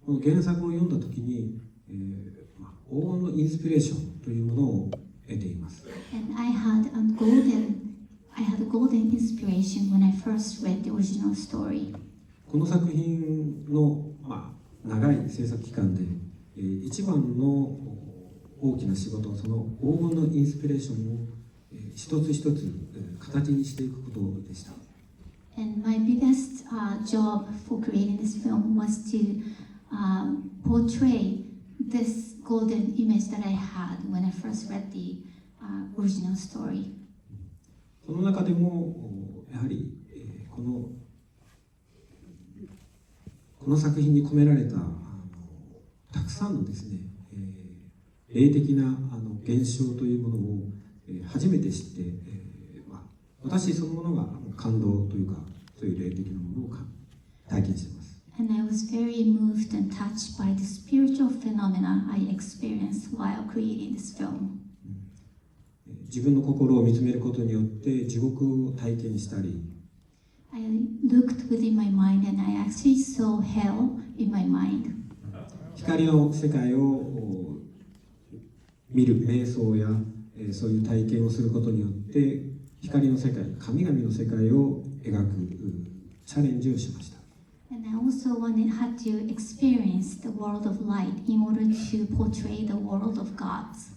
この原作を読んだときに、黄金のインスピレーションというものを得ています。And I had a golden inspiration when I first read the original story. この作品の、長い制作期間で、一番の大きな仕事はその黄金のインスピレーションを一つ一つ形にしていくことでした。And my biggest job for creating this film was to portray this golden image that I had when I first read the original story. その中でもやはりこの作品に込められたたくさんのですね、霊的な現象というものを初めて知って、私そのものが感動というかそういう霊的なものを体験しています。And I was very moved and touched by the spiritual phenomena I experienced while creating this film. 自分の心を見つめることによって地獄を体験したり、I looked within my mind and I actually saw hell in my mind. 光の世界を見る瞑想やそういう体験をすることによって光の世界、神々の世界を描くチャレンジをしました。And I also had to experience the world of light in order to portray the world of gods.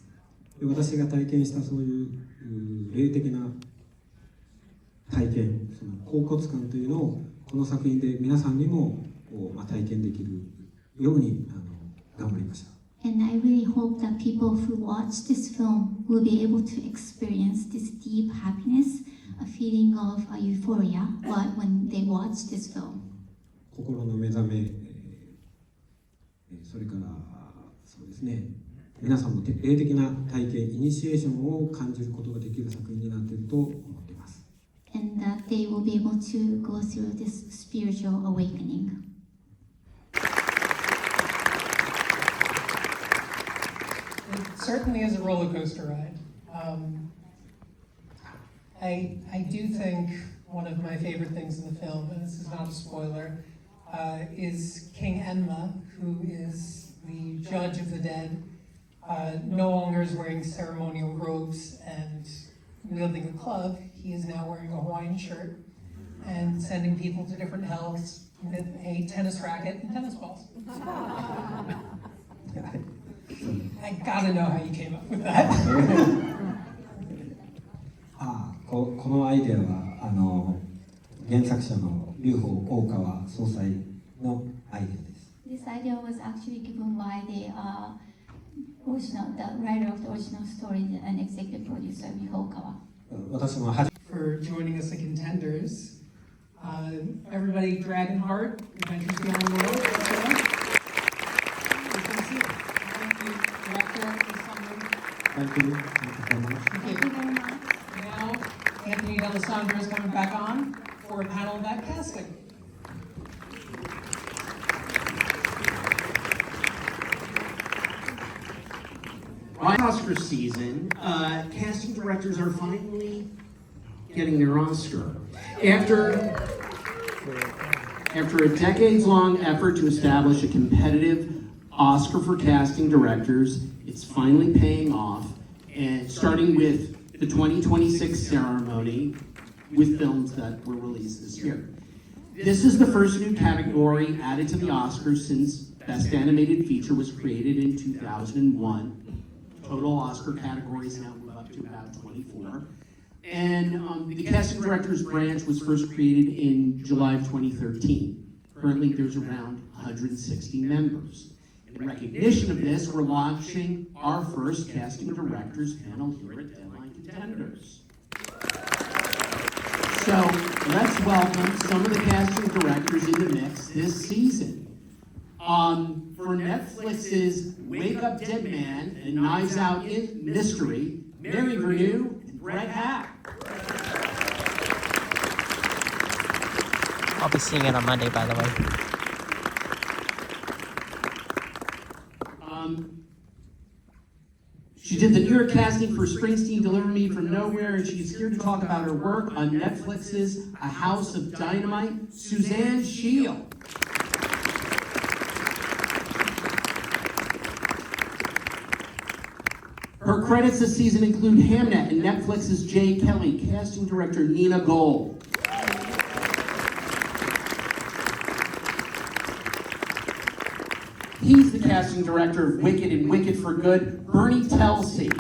私が体験したそういう霊的な体験、その恍惚感というのをこの作品で皆さんにも体験できるように頑張りました。And I really hope that people who watch this film will be able to experience this deep happiness, a feeling of euphoria when they watch this film. 心の目覚め、それからそうですね、皆さんも霊的な体験、イニシエーションを感じることができる作品になっていると思っています。And that they will be able to go through this spiritual awakening. It certainly is a roller coaster ride. I do think one of my favorite things in the film, and this is not a spoiler, is King Enma, who is the judge of the dead, no longer is wearing ceremonial robes and wielding a club. He is now wearing a Hawaiian shirt and sending people to different hells with a tennis racket and tennis balls. I gotta know how you came up with that. このアイデアは原作者の劉邦大川総裁のアイデアです。This idea was actually given by the writer of the original story and executive producer Ryu Okawa. 私も For joining us at Contenders. Everybody, Dragonheart, Adventures Beyond the World. Thank you. Thank you very much. Thank you very much. Now, Anthony D'Alessandro is coming back on for a panel about casting. Oscar season, casting directors are finally getting their Oscar. After a decades-long effort to establish a competitive Oscar for casting directors, it's finally paying off, and starting with the 2026 ceremony with films that were released this year. This is the first new category added to the Oscars since Best Animated Feature was created in 2001. total Oscar categories now move up to about 24. And the casting directors branch was first created in July of 2013. Currently, there's around 160 members. In recognition of this, we're launching our first casting directors panel here at Deadline Contenders. So let's welcome some of the casting directors in the mix this season. For Netflix's Wake Up Dead Man and Knives Out Mystery, Mary Vernew and Brett Hack. I'll be seeing it on Monday, by the way. She did the New York casting for Springsteen Deliver Me From Nowhere, and she's here to talk about her work on Netflix's A House of Dynamite, Suzanne Shield. Her credits this season include Hamnet and Netflix's Jay Kelly, casting director Nina Gold. He's the casting director of Wicked and Wicked for Good, Bernie Telsey.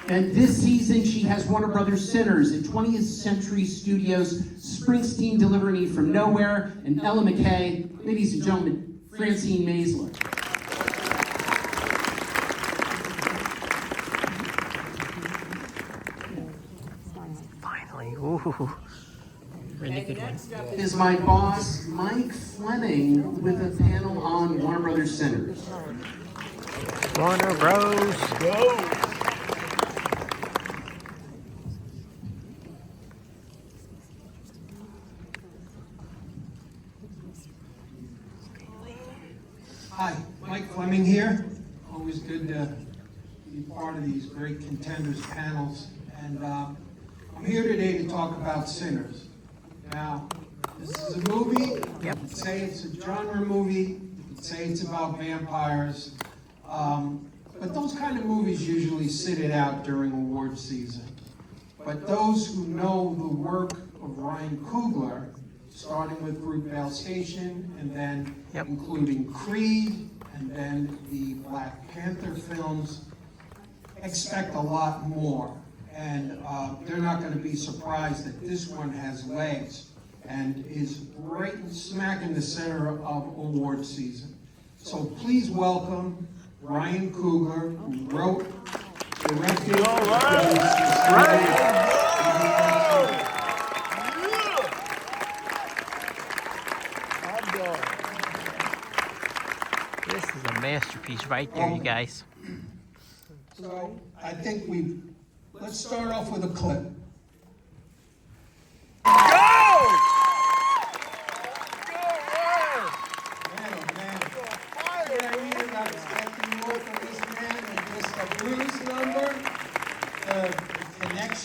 And this season, she has Warner Brothers Sinners and 20th Century Studios' Springsteen Deliver Me From Nowhere, and Ella McKay, ladies and gentlemen, Francine Maisler. Finally, ooh. Really good one. Is my boss, Mike Fleming, with a panel on Warner Brothers Sinners. Warner Bros. Go! Hi, Mike Fleming here. Always good to be part of these great contenders panels. And I'm here today to talk about Sinners. Now, this is a movie. You could say it's a genre movie. You could say it's about vampires. But those kind of movies usually sit it out during award season. But those who know the work of Ryan Coogler, starting with Fruitvale Station, and then including Creed, and then the Black Panther films, expect a lot more. And they're not going to be surprised that this one has legs and is right smack in the center of award season. So please welcome Ryan Coogler, who wrote, directed, This is a masterpiece right there, you guys. So I think let's start off with a clip.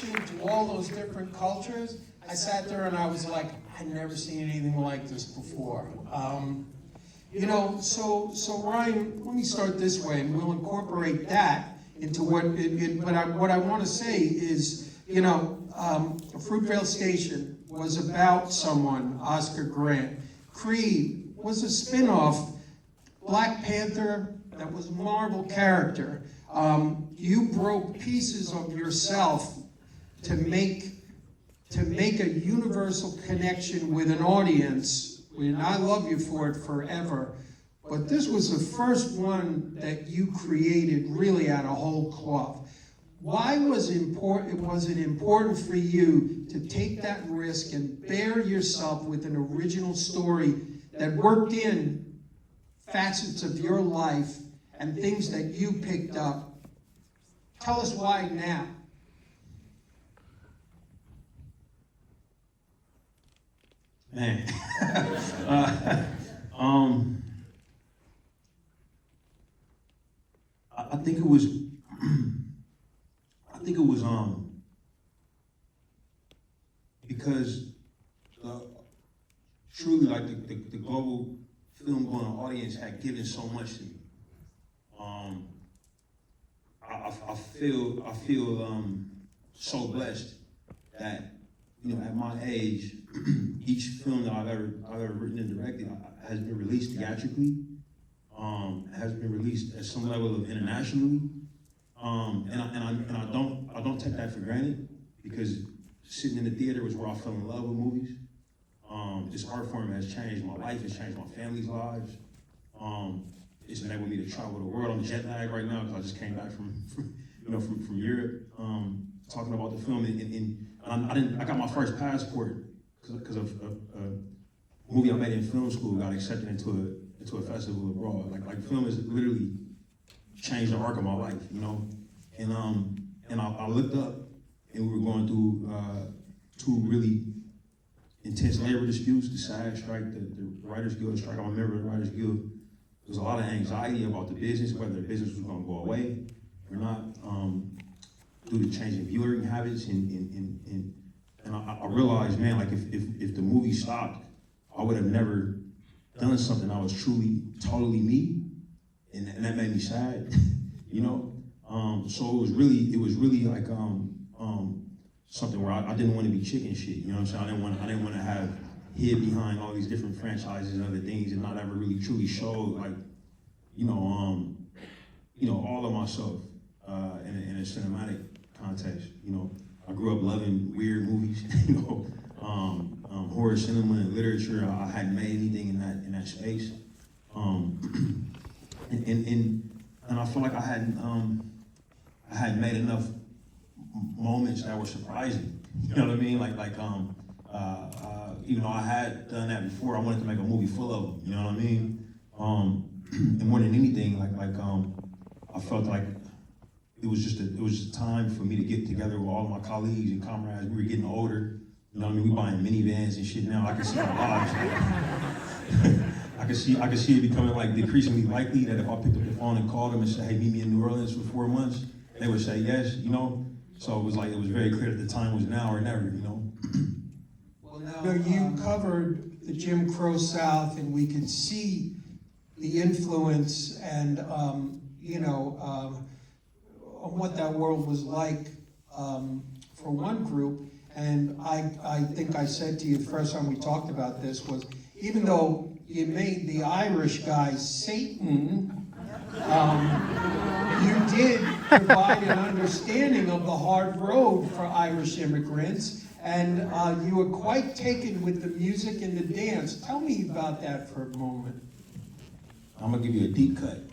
To all those different cultures, I sat there and I was like, I'd never seen anything like this before. You know, so Ryan, let me start this way, and we'll incorporate that into what I want to say is, you know, Fruitvale Station was about someone, Oscar Grant. Creed was a spin-off. Black Panther, that was a Marvel character. You broke pieces of yourself to make a universal connection with an audience, and I love you for it forever. But this was the first one that you created really out of whole cloth. Why was it important for you to take that risk and bear yourself with an original story that worked in facets of your life and things that you picked up? Tell us why now. Man, I think it was, because truly, like the global film going audience had given so much to me. I feel so blessed that you know, at my age, each film that I've ever written and directed has been released theatrically, has been released at some level of internationally, and I don't take that for granted, because sitting in the theater was where I fell in love with movies. This art form has changed my life, it's changed my family's lives. It's enabled me to travel the world. I'm jet lagged right now because I just came back from Europe, talking about the film. I got my first passport because of a movie I made in film school. Got accepted into a festival abroad. Like film has literally changed the arc of my life, you know. And I looked up, and we were going through two really intense labor disputes, the SAG strike, the Writers Guild strike. I'm a member of the Writers Guild. There was a lot of anxiety about the business, whether the business was going to go away or not, due to changing viewing habits. And I realized, man, like if the movie stopped, I would have never done something that was truly, totally me, and that made me sad, you know. So it was really like something where I didn't want to be chicken shit, you know what I'm saying? I didn't want to have hid behind all these different franchises and other things and not ever really truly show, like, you know, all of myself in a cinematic context. You know, I grew up loving weird movies, you know, horror cinema and literature. I hadn't made anything in that space, and I feel like I hadn't made enough moments that were surprising. You know what I mean? Even though I had done that before, I wanted to make a movie full of them. You know what I mean? And more than anything, I felt like it was just a time for me to get together with all of my colleagues and comrades. We were getting older. You know what I mean? We buying minivans and shit now. I can see our lives. I can see it becoming like decreasingly likely that if I picked up the phone and called them and said, "Hey, meet me in New Orleans for 4 months," they would say yes. You know. So it was very clear that the time was now or never. You know. You know, you covered the Jim Crow South, and we could see the influence and what that world was like for one group. And I think I said to you the first time we talked about this was, even though you made the Irish guy Satan, you did provide an understanding of the hard road for Irish immigrants, and you were quite taken with the music and the dance. Tell me about that for a moment. I'm gonna give you a deep cut.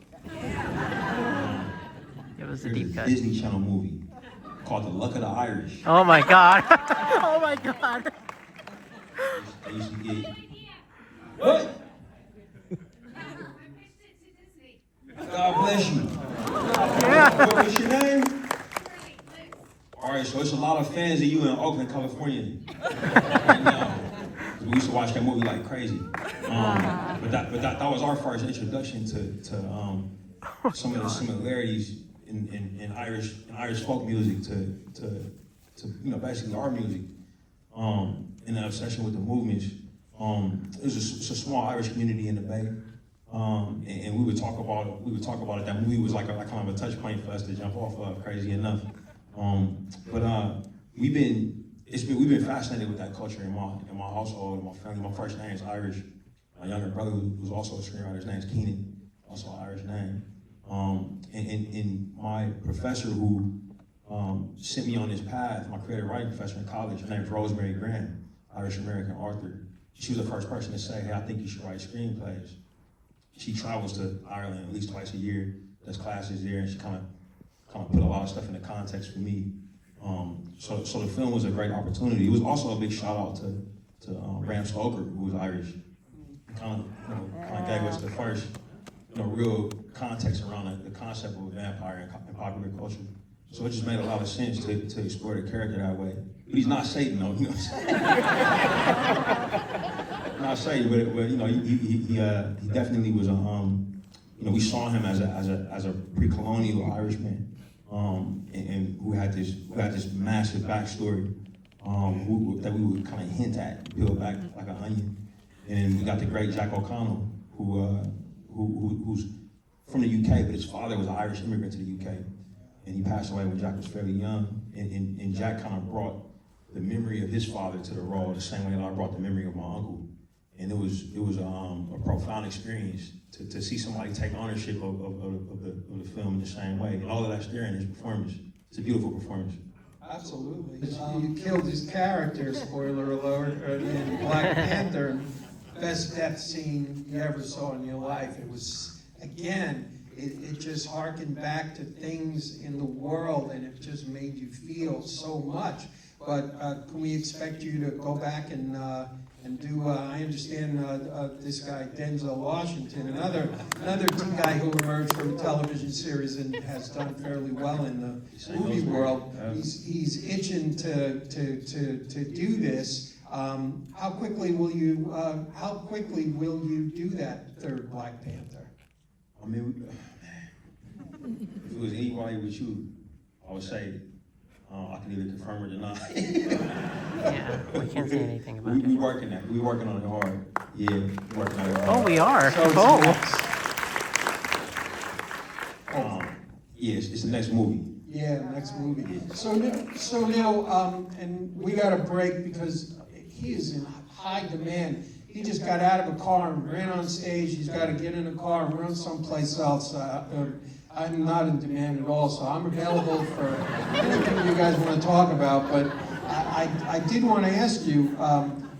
It was a There's deep cut. Disney Channel movie called The Luck of the Irish. Oh my God. Oh my God. I used to get. What? God bless you. What's your name? All right, so it's a lot of fans of you in Oakland, California right now. We used to watch that movie like crazy. But that was our first introduction to some of the similarities in Irish folk music to basically our music. And the obsession with the movements. It's a small Irish community in the Bay. And we would talk about it. That movie was like a kind of a touch point for us to jump off of, crazy enough. We've been fascinated with that culture in my household, in my family. My first name is Irish. My younger brother, who's also a screenwriter, his name's Keenan, also an Irish name. And my professor who sent me on this path, my creative writing professor in college, her name is Rosemary Graham, Irish American author. She was the first person to say, "Hey, I think you should write screenplays." She travels to Ireland at least twice a year, does classes there, and she kind of put a lot of stuff into context for me. So the film was a great opportunity. It was also a big shout out to Bram Stoker, who was Irish. Kind of gave us the first real context around the concept of a vampire in popular culture. So it just made a lot of sense to explore the character that way. But he's not Satan, though. You know what I'm saying? Not Satan, but he definitely was we saw him as a pre-colonial Irishman, and who had this massive backstory that we would kind of hint at, peel back like an onion. And we got the great Jack O'Connell, who's from the UK, but his father was an Irish immigrant to the UK. And he passed away when Jack was fairly young. And Jack kind of brought the memory of his father to the role the same way that I brought the memory of my uncle. And it was a profound experience to see somebody take ownership of the film in the same way. And all of that's there in his performance. It's a beautiful performance. Absolutely. You killed his character, spoiler alert, in Black Panther. Best death scene you ever saw in your life. It was, again, it just harkened back to things in the world, and it just made you feel so much. But can we expect you to go back and do, I understand this guy, Denzel Washington, another guy who emerged from a television series and has done fairly well in the movie world. He's itching to do this. How quickly will you do that third Black Panther? I mean, if it was anybody with you, I would say I can either confirm or deny. Yeah, we can't say anything about We working that. We working on it hard. Yeah, we working on it hard. Oh, we are. So yes, it's the next movie. Yeah, next movie. So now, and we got a break because he is in high demand. He just got out of a car and ran on stage. He's got to get in a car and run someplace else. I'm not in demand at all, so I'm available for anything you guys want to talk about. But I did want to ask you,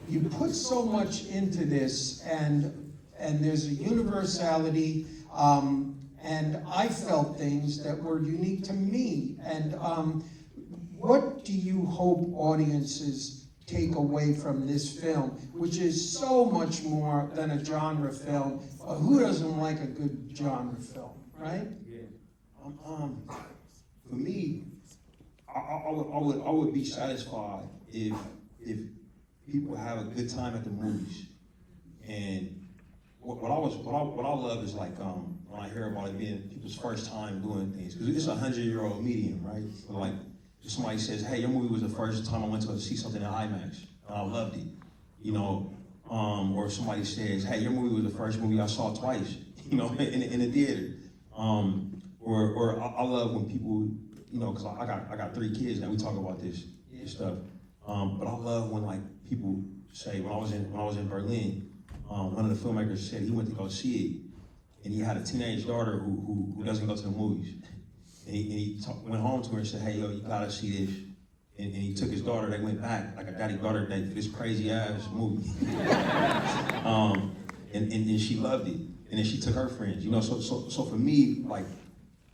you put so much into this, and there's a universality, and I felt things that were unique to me. And what do you hope audiences take away from this film, which is so much more than a genre film? Who doesn't like a good genre film, right? For me, I would be satisfied if people have a good time at the movies. And what I love is like when I hear about it being people's first time doing things, because it's a 100-year-old medium, right? But like if somebody says, "Hey, your movie was the first time I went to see something in IMAX, and I loved it," you know, or if somebody says, "Hey, your movie was the first movie I saw twice, you know, in the theater." Or I love when people, you know, because I got 3 kids now. We talk about this stuff, but I love when like people say when I was in Berlin, one of the filmmakers said he went to go see it, and he had a teenage daughter who doesn't go to the movies, and he went home to her and said, "Hey, yo, you gotta see this." And he took his daughter. They went back like a daddy-daughter date for this crazy ass movie, and she loved it. And then she took her friends, you know. So for me, like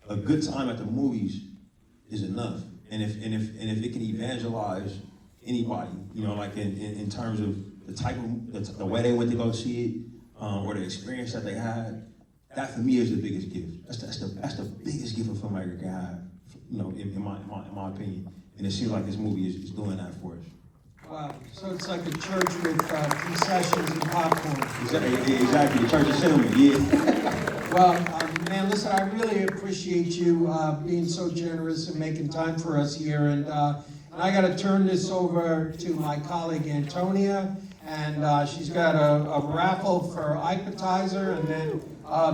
a good time at the movies is enough. And if it can evangelize anybody, you know, like in terms of the type of the way they went to go see it, or the experience that they had, that for me is the biggest gift. That's the biggest gift a filmmaker can have, you know, in my opinion. And it seems like this movie is doing that for us. Wow, so it's like a church with concessions and popcorn. Exactly, the church of cinema, yeah. Well, man, listen, I really appreciate you being so generous and making time for us here. And I got to turn this over to my colleague Antonia, and she's got a raffle for appetizer, and then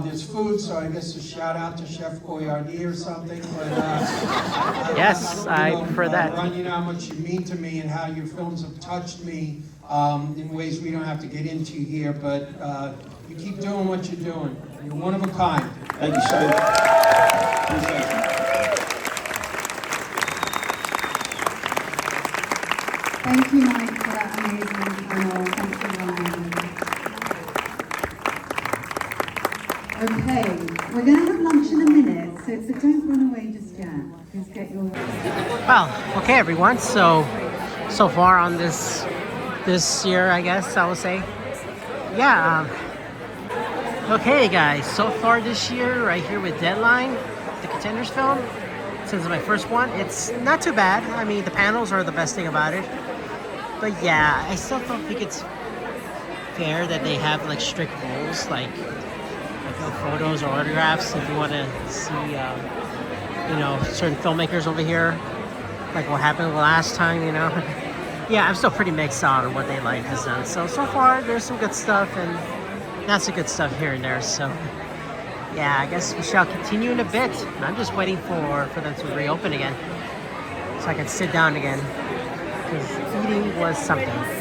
there's food, so I guess a shout out to Chef Boyardee or something. But yes, I prefer that. Ron, you know how much you mean to me and how your films have touched me in ways we don't have to get into here. But you keep doing what you're doing. You're one of a kind. Thank you, sir. Thank you, Mike, for that amazing panel. Thank you, Ryan. Okay, we're going to have lunch in a minute, so don't run away just yet. Please get your... Well, okay, everyone. So far on this year, I guess I would say, yeah. Okay, guys. So far this year, right here with Deadline, the Contenders film. Since it's my first one, it's not too bad. I mean, the panels are the best thing about it. But yeah, I still don't think it's fair that they have like strict rules, like no photos or autographs. If you want to see, you know, certain filmmakers over here, like what happened last time, you know. Yeah, I'm still pretty mixed on what they like has done. So far, there's some good stuff and not so good stuff here and there. So yeah, I guess we shall continue in a bit. I'm just waiting for them to reopen again so I can sit down again. Because eating was something.